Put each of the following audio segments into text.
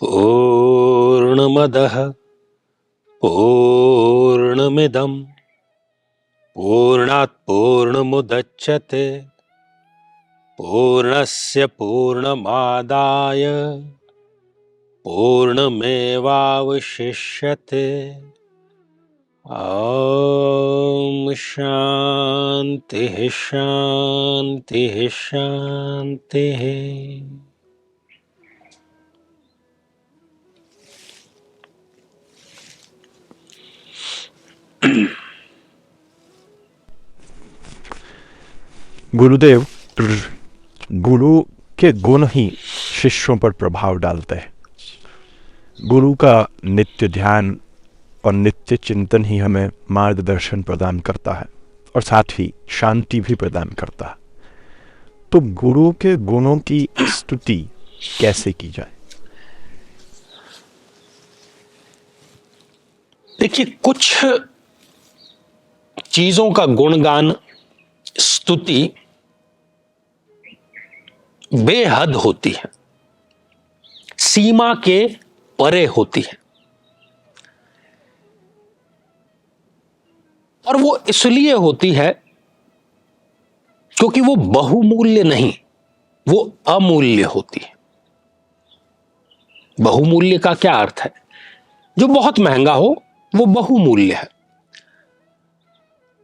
पूर्णमदः पूर्णमिदं पूर्णात् पूर्णमुदच्यते पूर्णस्य पूर्णमादाय पूर्णमेवावशिष्यते। ॐ शान्तिः शान्तिः शान्तिः। गुरुदेव, गुरु के गुण ही शिष्यों पर प्रभाव डालते हैं। गुरु का नित्य ध्यान और नित्य चिंतन ही हमें मार्गदर्शन प्रदान करता है और साथ ही शांति भी प्रदान करता है। तो गुरु के गुणों की स्तुति कैसे की जाए? देखिए, कुछ चीजों का गुणगान, स्तुति बेहद होती है, सीमा के परे होती है। और वो इसलिए होती है क्योंकि वो बहुमूल्य नहीं, वो अमूल्य होती है। बहुमूल्य का क्या अर्थ है? जो बहुत महंगा हो वो बहुमूल्य है,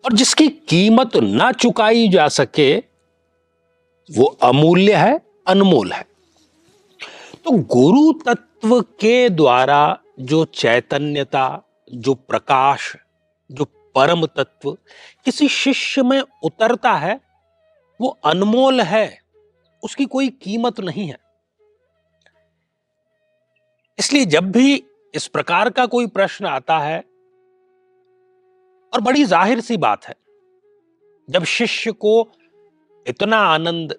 और जिसकी कीमत ना चुकाई जा सके वो अमूल्य है, अनमोल है। तो गुरु तत्व के द्वारा जो चैतन्यता, जो प्रकाश, जो परम तत्व किसी शिष्य में उतरता है वो अनमोल है, उसकी कोई कीमत नहीं है। इसलिए जब भी इस प्रकार का कोई प्रश्न आता है, और बड़ी जाहिर सी बात है, जब शिष्य को इतना आनंद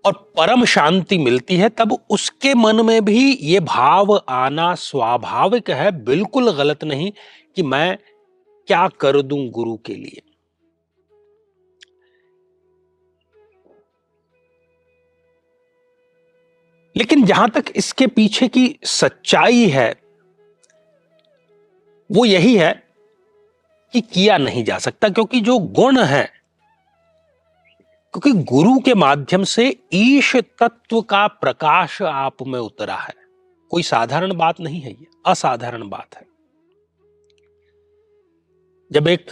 और परम शांति मिलती है, तब उसके मन में भी ये भाव आना स्वाभाविक है, बिल्कुल गलत नहीं कि मैं क्या कर दूं गुरु के लिए। लेकिन जहां तक इसके पीछे की सच्चाई है वो यही है कि किया नहीं जा सकता, क्योंकि जो गुण है, क्योंकि गुरु के माध्यम से ईश तत्व का प्रकाश आप में उतरा है। कोई साधारण बात नहीं है, ये असाधारण बात है। जब एक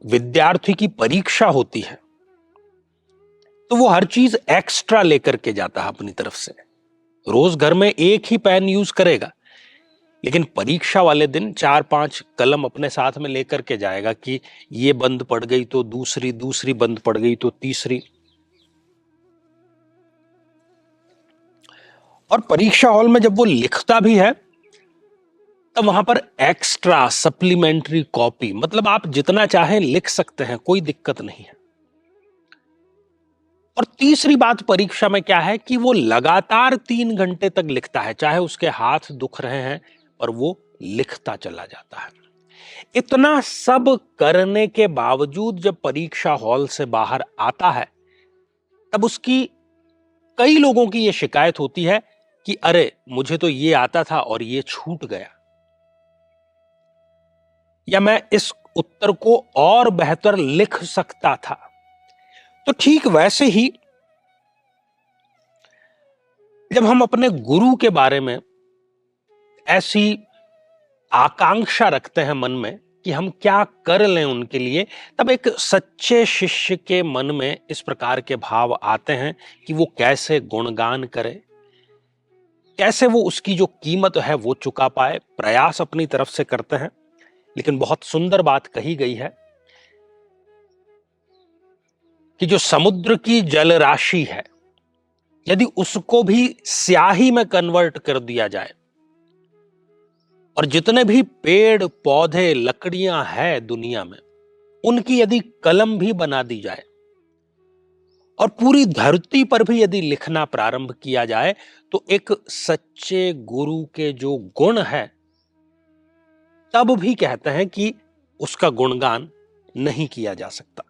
विद्यार्थी की परीक्षा होती है तो वो हर चीज एक्स्ट्रा लेकर के जाता है अपनी तरफ से। रोज घर में एक ही पेन यूज करेगा, लेकिन परीक्षा वाले दिन 4-5 कलम अपने साथ में लेकर के जाएगा कि ये बंद पड़ गई तो दूसरी, दूसरी बंद पड़ गई तो तीसरी। और परीक्षा हॉल में जब वो लिखता भी है तब वहां पर एक्स्ट्रा सप्लीमेंट्री कॉपी, मतलब आप जितना चाहें लिख सकते हैं, कोई दिक्कत नहीं है। और तीसरी बात परीक्षा में क्या है कि वो लगातार 3 घंटे तक लिखता है, चाहे उसके हाथ दुख रहे हैं पर वो लिखता चला जाता है। इतना सब करने के बावजूद जब परीक्षा हॉल से बाहर आता है तब उसकी कई लोगों की यह शिकायत होती है कि अरे मुझे तो ये आता था और ये छूट गया, या मैं इस उत्तर को और बेहतर लिख सकता था। तो ठीक वैसे ही जब हम अपने गुरु के बारे में ऐसी आकांक्षा रखते हैं मन में कि हम क्या कर लें उनके लिए, तब एक सच्चे शिष्य के मन में इस प्रकार के भाव आते हैं कि वो कैसे गुणगान करे, कैसे वो उसकी जो कीमत है वो चुका पाए। प्रयास अपनी तरफ से करते हैं। लेकिन बहुत सुंदर बात कही गई है कि जो समुद्र की जल राशि है, यदि उसको भी स्याही में कन्वर्ट कर दिया जाए और जितने भी पेड़ पौधे लकड़ियां हैं दुनिया में, उनकी यदि कलम भी बना दी जाए और पूरी धरती पर भी यदि लिखना प्रारंभ किया जाए तो एक सच्चे गुरु के जो गुण है, तब भी कहते हैं कि उसका गुणगान नहीं किया जा सकता।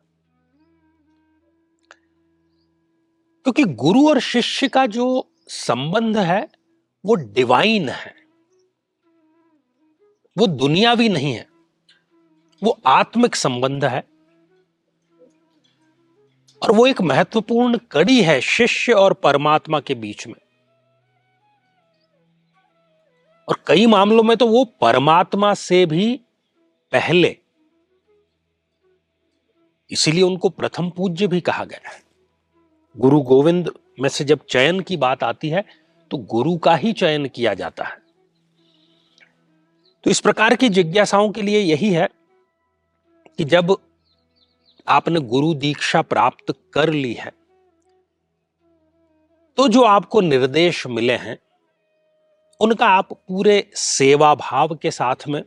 क्योंकि गुरु और शिष्य का जो संबंध है वो डिवाइन है, वो दुनियावी नहीं है, वो आत्मिक संबंध है और वो एक महत्वपूर्ण कड़ी है शिष्य और परमात्मा के बीच में। और कई मामलों में तो वो परमात्मा से भी पहले, इसीलिए उनको प्रथम पूज्य भी कहा गया है। गुरु गोविंद में से जब चयन की बात आती है तो गुरु का ही चयन किया जाता है। तो इस प्रकार की जिज्ञासाओं के लिए यही है कि जब आपने गुरु दीक्षा प्राप्त कर ली है तो जो आपको निर्देश मिले हैं उनका आप पूरे सेवा भाव के साथ में,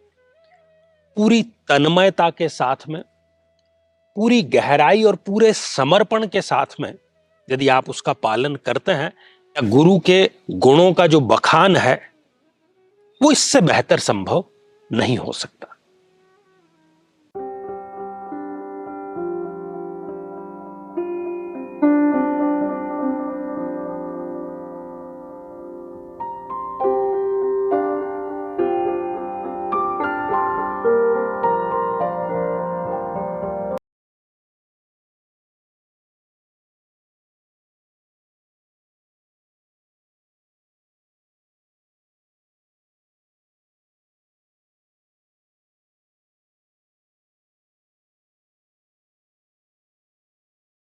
पूरी तन्मयता के साथ में, पूरी गहराई और पूरे समर्पण के साथ में यदि आप उसका पालन करते हैं, या गुरु के गुणों का जो बखान है वो इससे बेहतर संभव नहीं हो सकता।